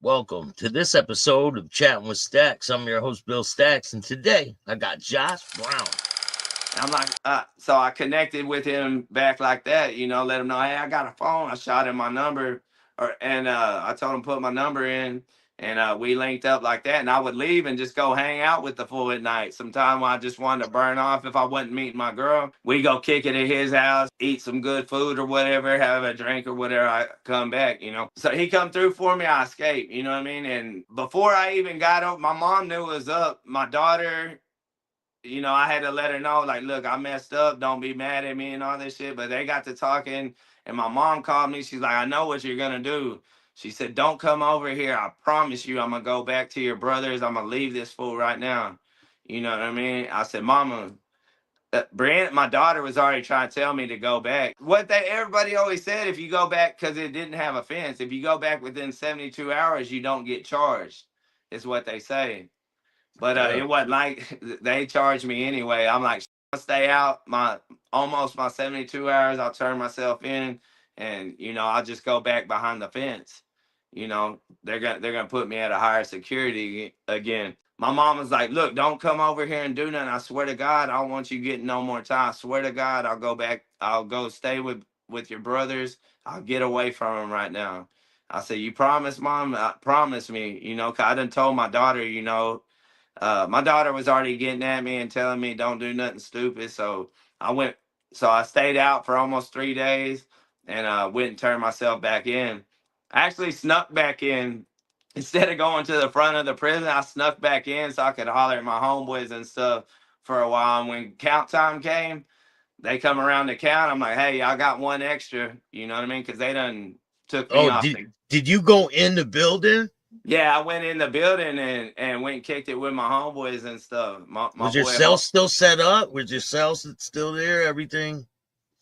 Welcome to this episode of Chatting with Staxx. I'm your host, Bill Staxx, and today I got Josh Brown. I'm like, so I connected with him back like that, let him know, hey, I got a phone. I shot him my number, and I told him put my number in, and we linked up like that. And I would leave and just go hang out with the fool at night. Sometime when I just wanted to burn off if I wasn't meeting my girl, we go kick it at his house, eat some good food or whatever, have a drink or whatever. I come back. So he come through for me. I escaped. You know what I mean? And before I even got up, my mom knew it was up. My daughter, I had to let her know, like, look, I messed up. Don't be mad at me and all this shit. But they got to talking, and my mom called me. She's like, I know what you're gonna do. She said, don't come over here. I promise you, I'm gonna go back to your brothers. I'm gonna leave this fool right now. You know what I mean? I said, Mama, Brand, my daughter was already trying to tell me to go back. Everybody always said, if you go back because it didn't have a fence, if you go back within 72 hours, you don't get charged. Is what they say. But Yeah. it wasn't like they charged me anyway. I'm like, I'll stay out almost my 72 hours. I'll turn myself in, and I'll just go back behind the fence. They're gonna put me at a higher security again. My mom was like, look, don't come over here and do nothing. I swear to God, I don't want you getting no more time. I swear to God, I'll go back. I'll go stay with your brothers. I'll get away from them right now. I said, you promise, Mom? Promise me, 'cause I done told my daughter, my daughter was already getting at me and telling me don't do nothing stupid. So I went, so I stayed out for almost 3 days, and went and turned myself back in. I actually snuck back in instead of going to the front of the prison. I snuck back in so I could holler at my homeboys and stuff for a while. And when count time came, they come around to count. I'm like, hey, y'all got one extra. You know what I mean? Because they done took me Oh, off did the. did you go in the building? Yeah, I went in the building and went and kicked it with my homeboys and stuff. My Was your boy, cell still set up? Was your cell still there? Everything?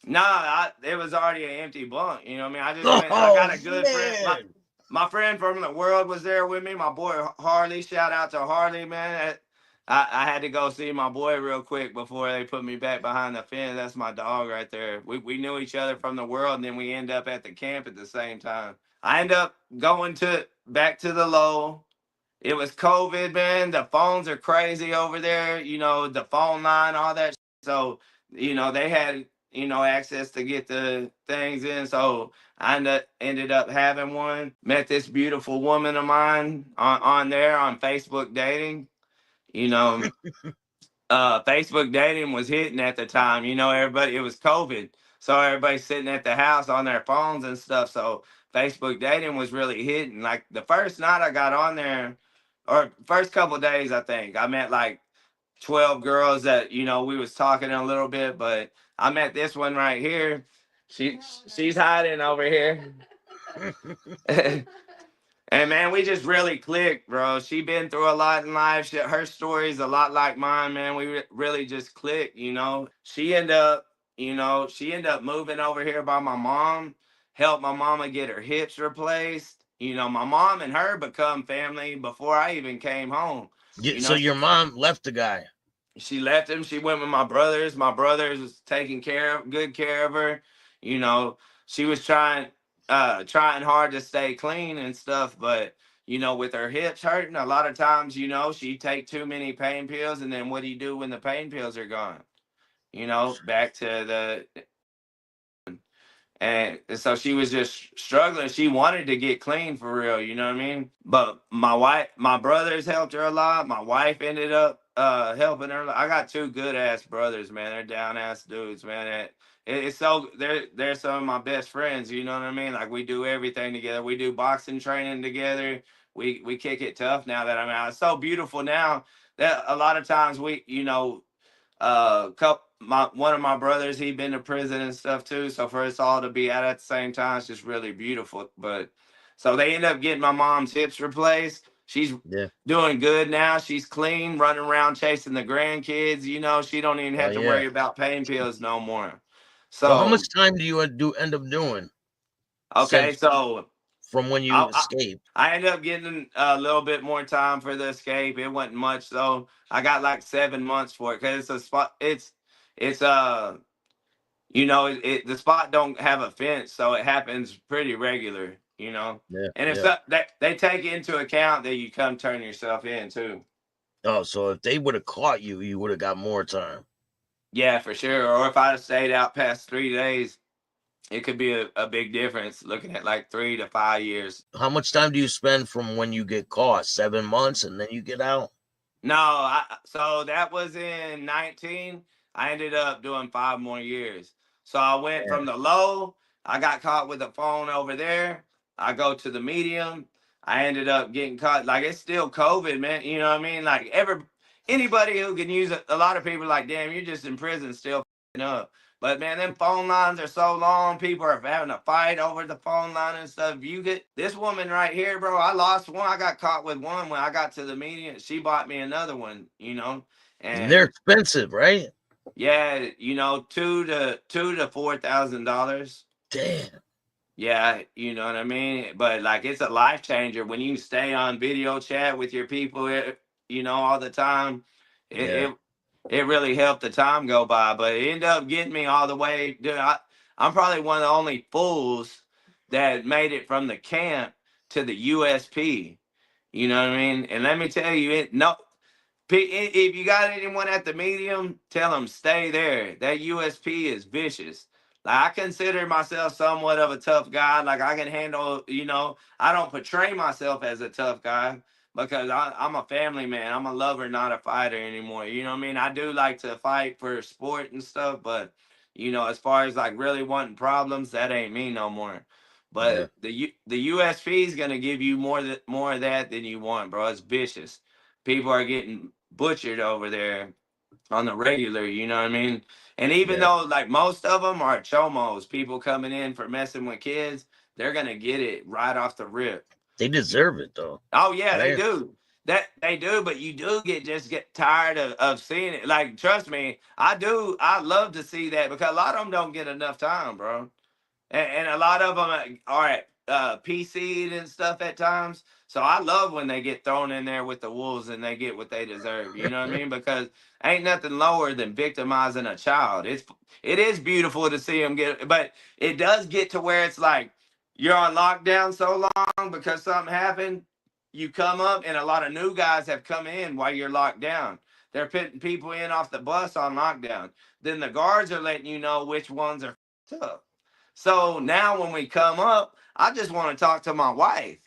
nah, it was already an empty bunk. You know what I mean? I just went. I Oh got a good friend. My man! my friend from the world was there with me. My boy Harley. Shout out to Harley, man. I had to go see my boy real quick before they put me back behind the fence. That's my dog right there. We knew each other from the world, and then we end up at the camp at the same time. I end up going to back to the low. It was COVID, man. The phones are crazy over there. The phone line, all that. So, they had, access to get the things in. So I ended up having one. Met this beautiful woman of mine on there on Facebook dating. You know, Facebook dating was hitting at the time. Everybody, it was COVID. So everybody's sitting at the house on their phones and stuff. So Facebook dating was really hitting. Like the first night I got on there, or first couple of days, I think I met like 12 girls that, we was talking a little bit, but I met this one right here. She she's hiding over here. And man, we just really clicked, bro. She been through a lot in life. Her story's a lot like mine, man. We really just clicked. She ended up moving over here by my mom, helped my mama get her hips replaced. My mom and her become family before I even came home. Yeah, You so know, your mom left the guy. she left him. She went with my brothers. My brothers was taking good care of her. You know, she was trying hard to stay clean and stuff, but with her hips hurting, a lot of times, she take too many pain pills, and then what do you do when the pain pills are gone? Back to the. And so she was just struggling. She wanted to get clean for real, you know what I mean? But my brothers helped her a lot. My wife ended up helping her. I got two good ass brothers, man. They're down ass dudes, man. It's so they're some of my best friends, you know what I mean? Like we do everything together. We do boxing training together. We kick it tough now that I'm out. It's so beautiful now that a lot of times one of my brothers, he'd been to prison and stuff too. So for us all to be out at the same time, it's just really beautiful. But so they end up getting my mom's hips replaced. She's Yeah. doing good now. She's clean, running around chasing the grandkids. She don't even Oh have to yeah. worry about pain pills no more. So how much So time do you end up doing okay, since so from when you I, escaped? I ended up getting a little bit more time for the escape. It wasn't much though. I got like 7 months for it because it's a spot. It's the spot don't have a fence, so it happens pretty regular. you know. Yeah, And if yeah. so, they take into account that you come turn yourself in too. Oh, so if they would have caught you, you would have got more time. Yeah, for sure. Or if I stayed out past 3 days, it could be a big difference. Looking at like 3 to 5 years. How much time do you spend from when you get caught? 7 months and then you get out? No, so that was in 19. I ended up doing 5 more years. So I went Yeah. from the low, I got caught with the phone over there. I go to the medium. I ended up getting caught. Like it's still COVID, man. You know what I mean? Like anybody who can use it, a lot of people are like, damn, you're just in prison still f***ing up. But man, them phone lines are so long. People are having a fight over the phone line and stuff. You get this woman right here, bro. I lost one. I got caught with one when I got to the median. She bought me another one, And they're and expensive, right? yeah, two to $4,000. Damn. Yeah, you know what I mean? But like it's a life changer when you stay on video chat with your people, all the time. It Yeah. it, it really helped the time go by, but it ended up getting me all the way. Dude, I'm probably one of the only fools that made it from the camp to the USP. You know what I mean? And let me tell you, no, if you got anyone at the medium, tell them stay there. That USP is vicious. Like I consider myself somewhat of a tough guy. Like I can handle, I don't portray myself as a tough guy because I'm a family man. I'm a lover, not a fighter anymore. You know what I mean? I do like to fight for sport and stuff, but as far as like really wanting problems, that ain't me no more. Yeah. But the USP is gonna give you more of that than you want, bro. It's vicious. People are getting butchered over there on the regular, you know what I mean? And even Yeah. though like most of them are chomos, people coming in for messing with kids, they're gonna get it right off the rip. They deserve it though. Oh yeah, they Right? do. That they do, but you do get tired of seeing it. Like, trust me, I do. I love to see that because a lot of them don't get enough time, bro. And a lot of them are at PC'd and stuff at times. So I love when they get thrown in there with the wolves and they get what they deserve. You know what I mean? Because ain't nothing lower than victimizing a child. It is beautiful to see them get, but it does get to where it's like you're on lockdown so long because something happened. You come up, and a lot of new guys have come in while you're locked down. They're putting people in off the bus on lockdown. Then the guards are letting you know which ones are tough. So now when we come up, I just want to talk to my wife.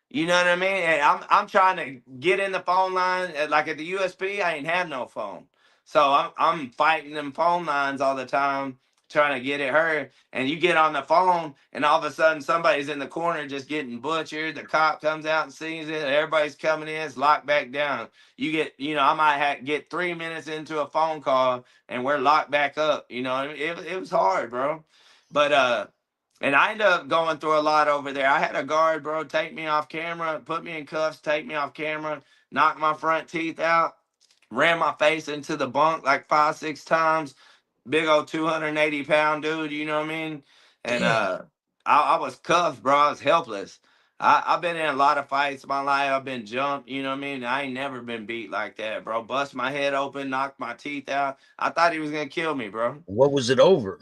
You know what I mean? And I'm trying to get in the phone line. Like at the USP, I ain't have no phone. So I'm fighting them phone lines all the time, trying to get at her. And you get on the phone, and all of a sudden somebody's in the corner just getting butchered. The cop comes out and sees it. Everybody's coming in. It's locked back down. I might get 3 minutes into a phone call, and we're locked back up. It was hard, bro. But and I ended up going through a lot over there. I had a guard, bro, take me off camera, put me in cuffs, take me off camera, knock my front teeth out, ran my face into the bunk like 5, 6 times. Big old 280-pound dude, you know what I mean? And Damn. I was cuffed, bro. I was helpless. I've been in a lot of fights in my life. I've been jumped, you know what I mean? I ain't never been beat like that, bro. Bust my head open, knocked my teeth out. I thought he was gonna kill me, bro. What was it over?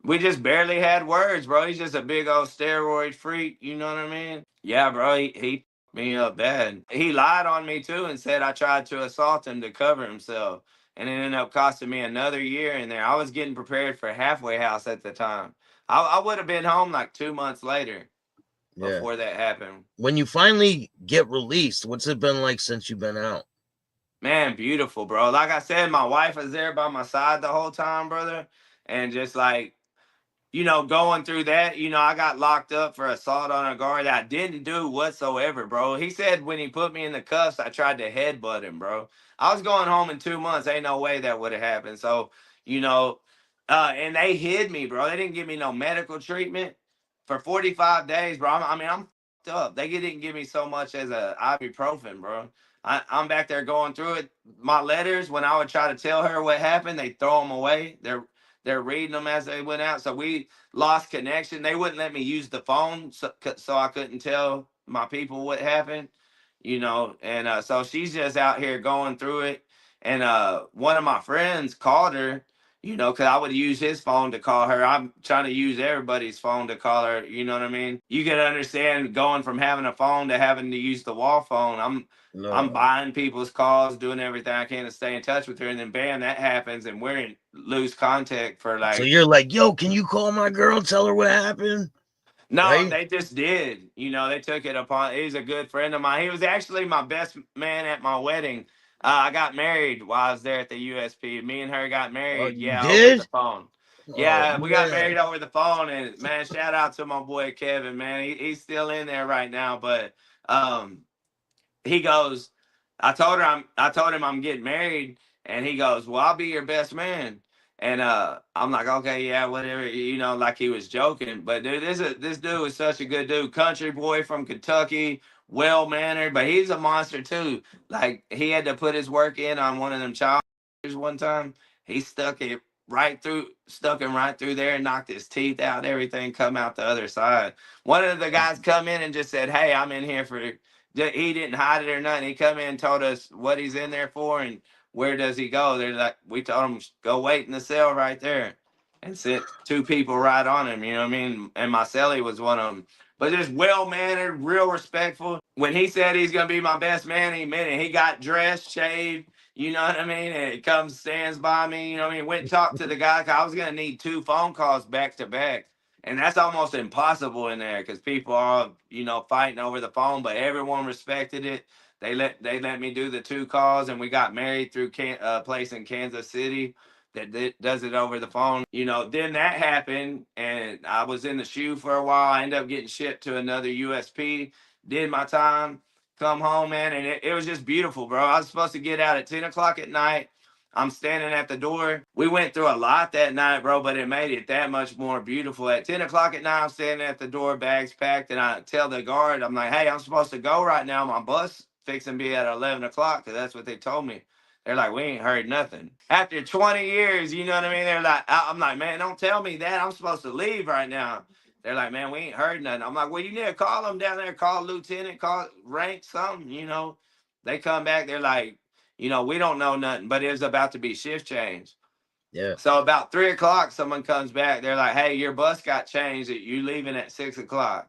We just barely had words, bro. He's just a big old steroid freak. You know what I mean? Yeah, bro. He me up bad. He lied on me too and said I tried to assault him to cover himself, and it ended up costing me another year in there. I was getting prepared for halfway house at the time. I would have been home like 2 months later Yeah. before that happened. When you finally get released, what's it been like since you've been out? Man, beautiful, bro. Like I said, my wife was there by my side the whole time, brother, and just like going through that, I got locked up for assault on a guard that I didn't do whatsoever, bro. He said when he put me in the cuffs, I tried to headbutt him, bro. I was going home in 2 months. Ain't no way that would have happened. So, you know, and they hid me, bro. They didn't give me no medical treatment for 45 days, bro. I'm fucked up. They didn't give me so much as a ibuprofen, bro. I'm back there going through it. My letters, when I would try to tell her what happened, they throw them away. They're reading them as they went out. So we lost connection. They wouldn't let me use the phone, so I couldn't tell my people what happened, And so she's just out here going through it. And one of my friends called her, you know, because I would use his phone to call her. I'm trying to use everybody's phone to call her. You know what I mean? You can understand going from having a phone to having to use the wall phone. I'm No. buying people's calls, doing everything I can to stay in touch with her, and then bam, that happens, and we're in lose contact for So like. you're like, yo, can you call my girl and tell her what happened? No, Right? they just did. You know, they took it upon. He's a good friend of mine. He was actually my best man at my wedding. I got married while I was there at the USP. Me and her got Oh, married, you yeah, over the did? phone. Oh Yeah, we got man. married over the phone, and man, shout out to my boy Kevin, man. He's still in there right now, but um, he goes, I told him I'm getting married, and he goes, well, I'll be your best man. And I'm like, okay, yeah, whatever, you know, like he was joking. But dude, this dude is such a good dude, country boy from Kentucky, well mannered, but he's a monster too. Like he had to put his work in on one of them child one time. He stuck him right through there and knocked his teeth out, everything come out the other side. One of the guys come in and just said, hey, I'm in here for, he didn't hide it or nothing. He come in and told us what he's in there for and where does he go. They're like, we told him go wait in the cell right there, and sent two people right on him. You know what I mean? And my cellie was one of them. But just well mannered, real respectful. When he said he's gonna be my best man, he meant it. He got dressed, shaved. You know what I mean? And it comes, stands by me. You know what I mean? Went and talked to the guy. 'Cause I was gonna need two phone calls back to back, and that's almost impossible in there because people are, you know, fighting over the phone. But everyone respected it. They let me do the two calls, and we got married through a place in Kansas City that does it over the phone. You know, then that happened, and I was in the shoe for a while. I ended up getting shipped to another USP. Did my time, come home, man, and it was just beautiful, bro. I was supposed to get out at 10 o'clock at night. I'm standing at the door. We went through a lot that night, bro, but it made it that much more beautiful. At 10 o'clock at night, I'm standing at the door, bags packed, and I tell the guard, I'm like, hey, I'm supposed to go right now. My bus fixing to be at 11 o'clock, because that's what they told me. They're like, we ain't heard nothing. After 20 years, you know what I mean? They're like, I'm like, man, don't tell me that. I'm supposed to leave right now. They're like, man, we ain't heard nothing. I'm like, well, you need to call them down there, call lieutenant, call rank, something, you know. They come back, they're like, you know, we don't know nothing, but it was about to be shift change. Yeah. So about 3 o'clock, someone comes back. They're like, hey, your bus got changed. You leaving at 6 o'clock.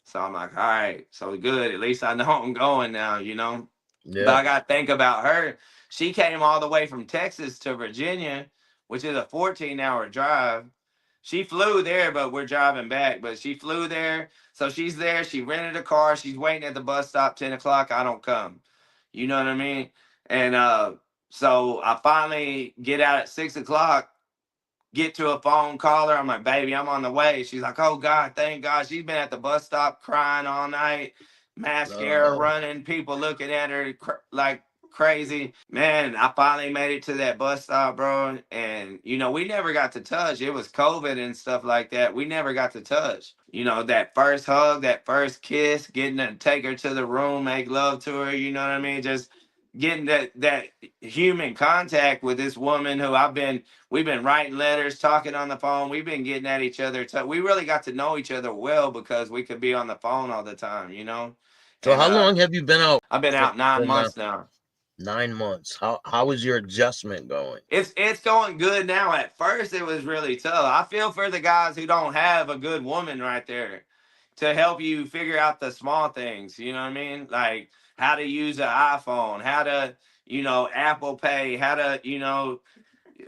So I'm like, all right, so good. At least I know I'm going now, you know. But Yeah. I got to think about her. She came all the way from Texas to Virginia, which is a 14-hour drive. She flew there, but we're driving back. But she flew there. So she's there. She rented a car. She's waiting at the bus stop, 10 o'clock. I don't come. You know what I mean? And so I finally get out at 6 o'clock, get to a phone, call her. I'm like, baby, I'm on the way. She's like, oh God, thank God. She's been at the bus stop crying all night, mascara Oh, running, people looking at her like crazy. Man, I finally made it to that bus stop, bro. And, you know, we never got to touch. It was COVID and stuff like that. We never got to touch. You know, that first hug, that first kiss, getting to take her to the room, make love to her, you know what I mean? Just getting that human contact with this woman who we've been writing letters, talking on the phone. We've been getting at each other. We really got to know each other well because we could be on the phone all the time, you know? so And how long have you been out I've been out nine for now? months now. 9 months. How is your adjustment going? It's going good now. At first it was really tough. I feel for the guys who don't have a good woman right there to help you figure out the small things, you know what I mean? Like how to use an iPhone, how to, you know, Apple Pay, how to, you know,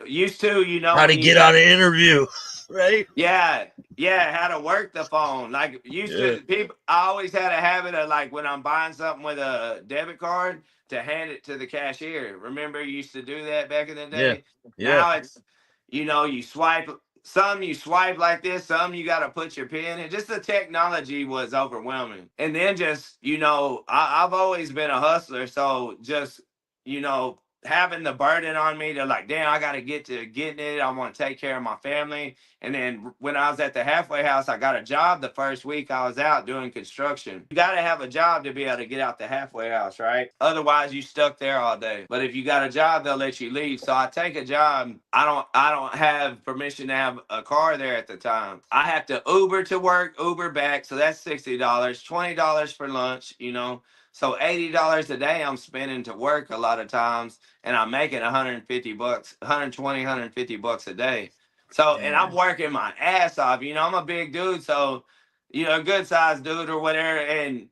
used to, you know, How to when you get on got, an interview, right? yeah, yeah, how to work the phone. Like used Yeah. to people, I always had a habit of like when I'm buying something with a debit card to hand it to the cashier. Remember you used to do that back in the Yeah. day? Yeah. Now it's, you know, you swipe like this, some you gotta put your pin in. Just the technology was overwhelming. And then just, you know, I've always been a hustler, so just, you know, having the burden on me to like, damn, I gotta get to getting it. I want to take care of my family. And then when I was at the halfway house, I got a job the first week I was out doing construction. You got to have a job to be able to get out the halfway house, right? Otherwise, you stuck there all day. But if you got a job, they'll let you leave. So I take a job. I don't have permission to have a car there at the time. I have to Uber to work, Uber back. So that's $60, $20 for lunch, you know. So $80 a day I'm spending to work a lot of times, and I'm making 150 bucks, 120, 150 bucks a day. So, and I'm Damn. working my ass off. You know, I'm a big dude, so a good sized dude or whatever, and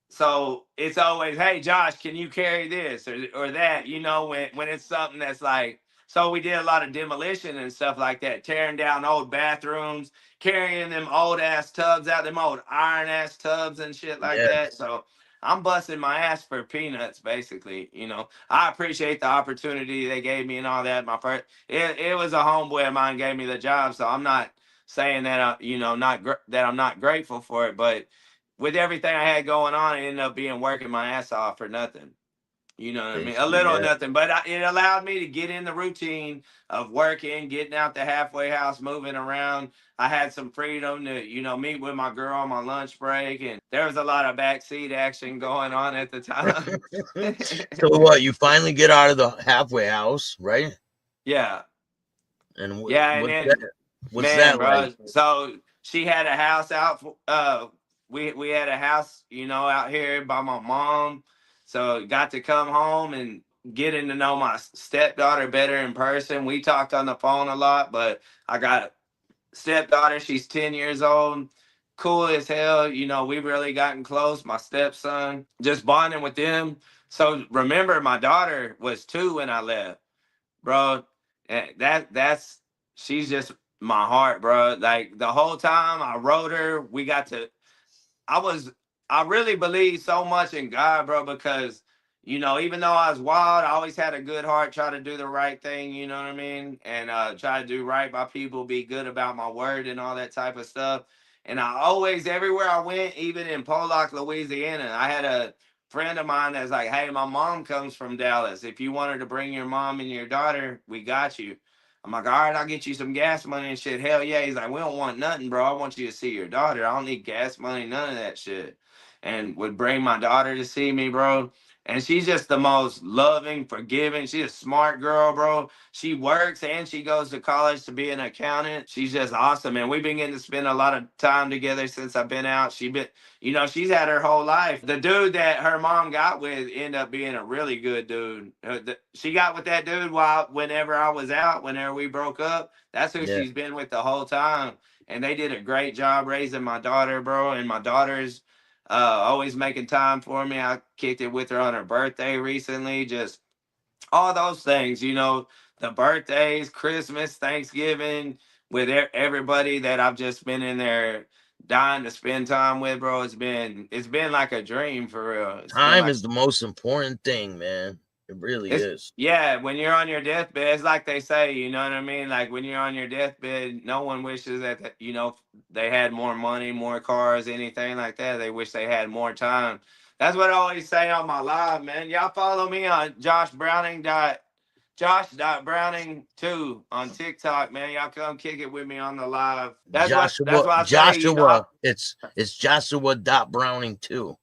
so it's always, hey Josh, can you carry this or that? When it's something that's like, so we did a lot of demolition and stuff like that, tearing down old bathrooms, carrying them old ass tubs out, them old iron ass tubs and shit like Yeah. that. So I'm busting my ass for peanuts, basically. I appreciate the opportunity they gave me and all that. It was a homeboy of mine gave me the job, so I'm not saying that that I'm not grateful for it, but with everything I had going on, it ended up being working my ass off for nothing. You know what I mean? A Basically, little yeah. nothing, but it allowed me to get in the routine of working, getting out the halfway house, moving around. I had some freedom to, meet with my girl on my lunch break, and there was a lot of backseat action going on at the time. So what? You finally get out of the halfway house, right? Yeah, And yeah, and what's then that? What's man, that like? bro. So she had a house out. We had a house, out here by my mom. So got to come home and getting to know my stepdaughter better in person. We talked on the phone a lot, but I got a stepdaughter. She's 10 years old. Cool as hell. We've really gotten close. My stepson, just bonding with them. So remember, my daughter was 2 when I left, bro. That's she's just my heart, bro. Like the whole time I wrote her, we got to. I was I really believe so much in God, bro, because even though I was wild, I always had a good heart, try to do the right thing, you know what I mean? And try to do right by people, be good about my word and all that type of stuff. And I always, everywhere I went, even in Pollock, Louisiana, I had a friend of mine that's like, hey, my mom comes from Dallas. If you wanted to bring your mom and your daughter, we got you. I'm like, all right, I'll get you some gas money and shit. Hell yeah. He's like, we don't want nothing, bro. I want you to see your daughter. I don't need gas money, none of that shit. And would bring my daughter to see me, bro. And she's just the most loving, forgiving. She's a smart girl, bro. She works and she goes to college to be an accountant. She's just awesome, man. We've been getting to spend a lot of time together since I've been out. She's had her whole life. The dude that her mom got with ended up being a really good dude. She got with that dude whenever I was out, whenever we broke up. That's who Yeah. she's been with the whole time. And they did a great job raising my daughter, bro. And my daughter's always making time for me. I kicked it with her on her birthday recently. Just all those things, the birthdays, Christmas, Thanksgiving, with everybody that I've just been in there dying to spend time with, bro. It's been like a dream for real. It's been Time like is the most important thing, man. It really it's is. yeah, when you're on your deathbed, it's like they say, you know what I mean? Like when you're on your deathbed, no one wishes that they had more money, more cars, anything like that. They wish they had more time. That's what I always say on my live, man. Y'all follow me on Josh.Browning 2 on TikTok, man. Y'all come kick it with me on the live. That's Joshua, what I say, Joshua, it's Joshua dot Browning too.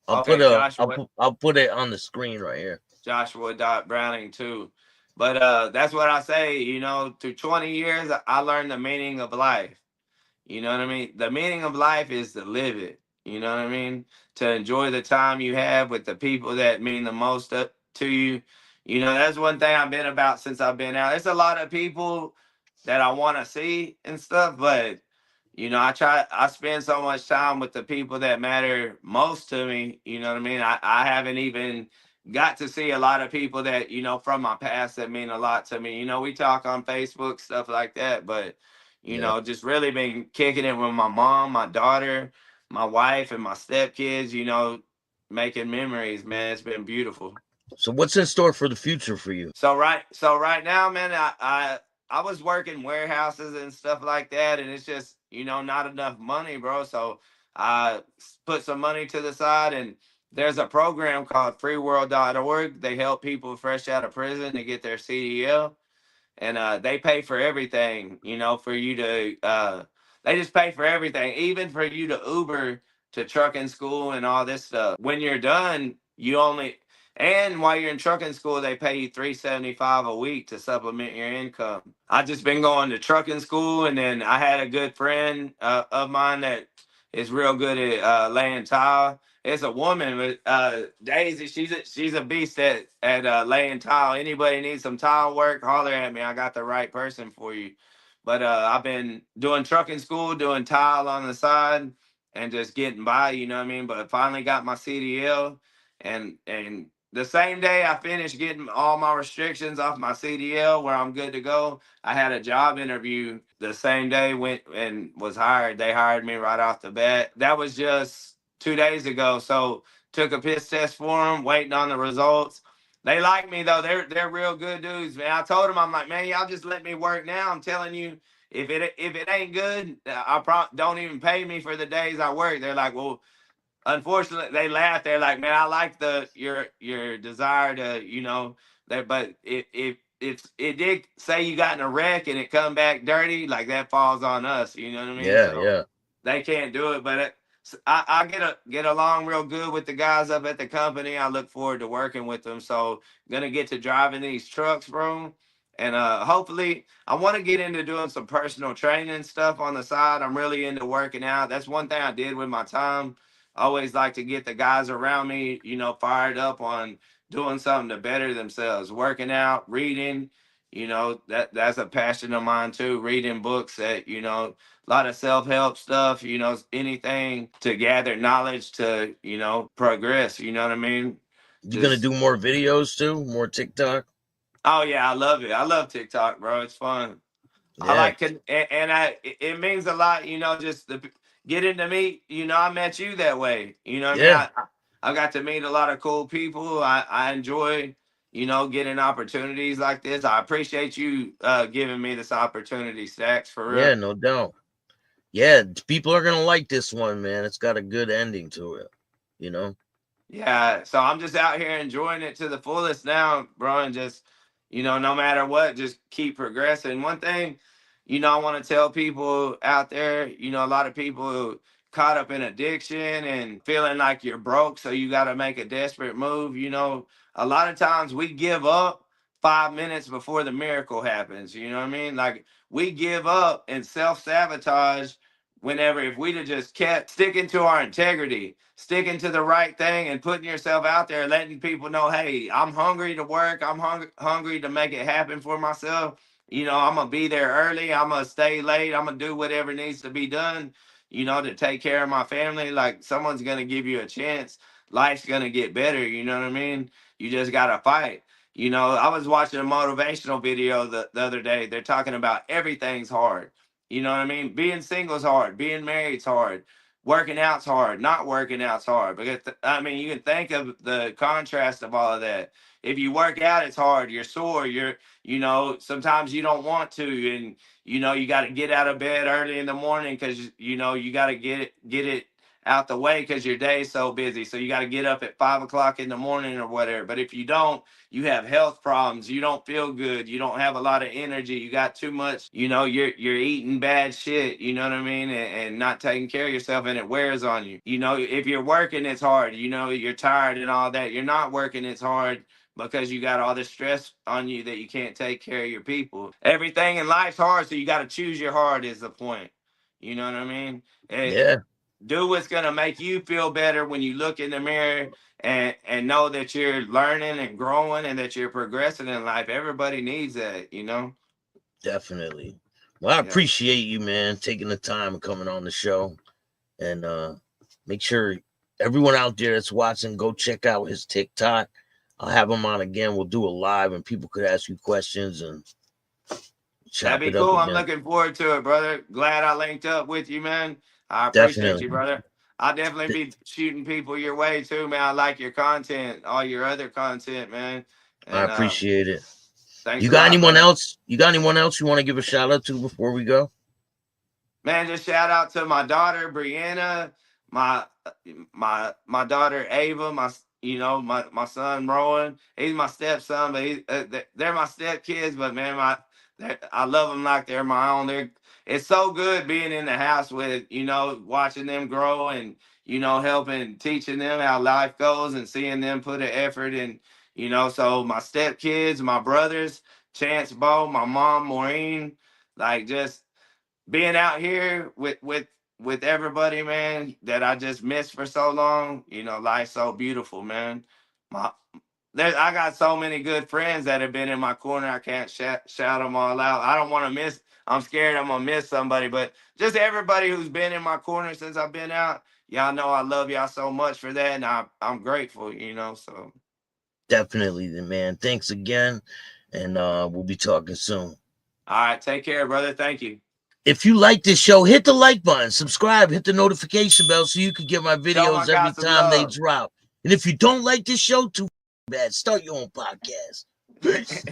okay, Joshua. I'll put it on the screen right here. Joshua.Browning too. But that's what I say, through 20 years, I learned the meaning of life. You know what I mean? The meaning of life is to live it. You know what I mean? To enjoy the time you have with the people that mean the most to you. That's one thing I've been about since I've been out. There's a lot of people that I want to see and stuff, but I spend so much time with the people that matter most to me. You know what I mean? I haven't even got to see a lot of people that, from my past that mean a lot to me. We talk on Facebook, stuff like that, but, Yeah. just really been kicking it with my mom, my daughter, my wife, and my stepkids, making memories, man. It's been beautiful. So what's in store for the future for you? So right now, man, I was working warehouses and stuff like that, and it's just not enough money, bro. So I put some money to the side, and there's a program called freeworld.org. They help people fresh out of prison to get their CDL, and they pay for everything. For you to they just pay for everything, even for you to Uber to trucking school and all this stuff. When you're done, and while you're in trucking school, they pay you $375 a week to supplement your income. I just been going to trucking school, and then I had a good friend of mine that is real good at laying tile. It's a woman, but Daisy, she's a beast at laying tile. Anybody needs some tile work, holler at me. I got the right person for you. But I've been doing trucking school, doing tile on the side, and just getting by. You know what I mean? But I finally got my CDL, and the same day I finished getting all my restrictions off my CDL, where I'm good to go, I had a job interview the same day, went and was hired. They hired me right off the bat. That was just 2 days ago. So took a piss test for them, waiting on the results. They like me though. They're real good dudes, man. I told them, I'm like, man, y'all just let me work now. I'm telling you, if it ain't good, don't even pay me for the days I work. They're like, well, unfortunately, they laugh. They're like, man, I like your desire to, that, but if it did say you got in a wreck and it come back dirty, like that falls on us. You know what I mean? Yeah, So yeah. they can't do it. But I get along real good with the guys up at the company. I look forward to working with them. So gonna get to driving these trucks, bro. And hopefully, I want to get into doing some personal training stuff on the side. I'm really into working out. That's one thing I did with my time. I always like to get the guys around me, fired up on doing something to better themselves, working out, reading. That's a passion of mine too. Reading books that, a lot of self-help stuff, anything to gather knowledge to, progress. You know what I mean? You gonna Just do more videos too? More TikTok? Oh yeah, I love it. I love TikTok, bro. It's fun. I Yeah, like it means a lot, just getting to meet, I met you that way. You know what I mean? yeah, I got to meet a lot of cool people. I enjoy, getting opportunities like this. I appreciate you giving me this opportunity, Staxx, for yeah, real. no doubt. Yeah, people are gonna like this one, man. It's got a good ending to it. You know? Yeah, so I'm just out here enjoying it to the fullest now, bro, and just, no matter what, just keep progressing. One thing, I want to tell people out there, a lot of people caught up in addiction and feeling like you're broke, so you got to make a desperate move. A lot of times we give up 5 minutes before the miracle happens. You know what I mean? Like we give up and self sabotage whenever if we'd have just kept sticking to our integrity, sticking to the right thing and putting yourself out there, letting people know, hey, I'm hungry to work. I'm hungry to make it happen for myself. I'm going to be there early. I'm going to stay late. I'm going to do whatever needs to be done, to take care of my family. Like someone's going to give you a chance. Life's going to get better. You know what I mean? You just got to fight. I was watching a motivational video the other day. They're talking about everything's hard. You know what I mean? Being single's hard. Being married's hard. Working out's hard. Not working out's hard. Because I mean, you can think of the contrast of all of that. If you work out, it's hard. You're sore. Sometimes you don't want to, and you got to get out of bed early in the morning because you got to get it out the way because your day's so busy. So you got to get up at 5 o'clock in the morning or whatever. But if you don't, you have health problems, you don't feel good, you don't have a lot of energy, you got too much, you're eating bad shit, you know what I mean, and not taking care of yourself, and it wears on you. If you're working, it's hard, you're tired and all that. You're not working, it's hard because you got all this stress on you that you can't take care of your people. Everything in life's hard, so you got to choose your heart is the point. You know what I mean? Yeah, Do what's gonna make you feel better when you look in the mirror and know that you're learning and growing and that you're progressing in life. Everybody needs that. definitely. Well, I Yeah. appreciate you, man, taking the time and coming on the show. And make sure everyone out there that's watching, go check out his TikTok. I'll have him on again. We'll do a live and people could ask you questions and That'd chop be it up cool. I'm again. looking forward to it, brother. Glad I linked up with you, man. I appreciate Definitely. you, brother. I'll definitely be shooting people your way too, man. I like your content, all your other content, man. I And appreciate it. thanks You a got lot, anyone brother. else? You got anyone else you want to give a shout out to before we go? Man, just shout out to my daughter Brianna, my my daughter Ava, my son Rowan. He's my stepson, but they're my step kids. But man, I love them like they're my own. It's so good being in the house with watching them grow and helping teaching them how life goes and seeing them put an effort in. So my step kids, my brothers, Chance, Bo, my mom Maureen, like just being out here with with everybody, man, that I just missed for so long. You know, life's so beautiful, man. My I got so many good friends that have been in my corner. I can't shout them all out. I don't want to miss. I'm scared I'm gonna miss somebody, but just everybody who's been in my corner since I've been out. Y'all know I love y'all so much for that, and I'm grateful. You know, so Definitely, man. Thanks again, and we'll be talking soon. all right, take care, brother. Thank you. If you like this show, hit the like button, subscribe, hit the notification bell so you can get my Show my videos every guy some time they love. drop. And if you don't like this show, too bad, start your own podcast. Peace.